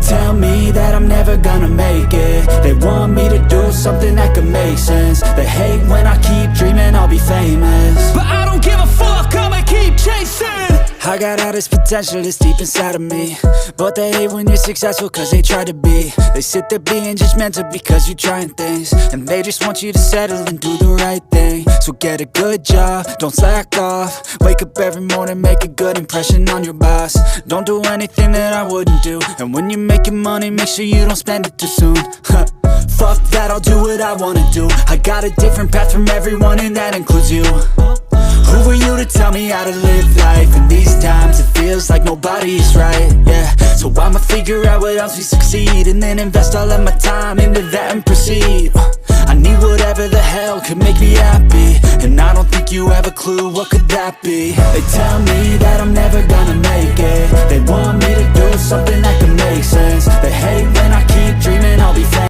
tell me that I'm never gonna make it. They want me to do something that could make sense. They hate when I keep dreaming I'll be famous, but I don't give a fuck, I'ma keep chasing. I got all this potential that's deep inside of me, but they hate when you're successful cause they try to be. They sit there being judgmental because you're trying things, and they just want you to settle and do the right thing. So get a good job, don't slack off. Wake up every morning, make a good impression on your boss. Don't do anything that I wouldn't do, and when you're making money, make sure you don't spend it too soon. Fuck that, I'll do what I wanna do. I got a different path from everyone and that includes you. Who are you to tell me how to live life? In these times it feels like nobody's right, yeah. So I'ma figure out what else we succeed, and then invest all of my time into that and proceed. I need whatever the hell could make me happy, and I don't think you have a clue what could that be. They tell me that I'm never gonna make it. They want me to do something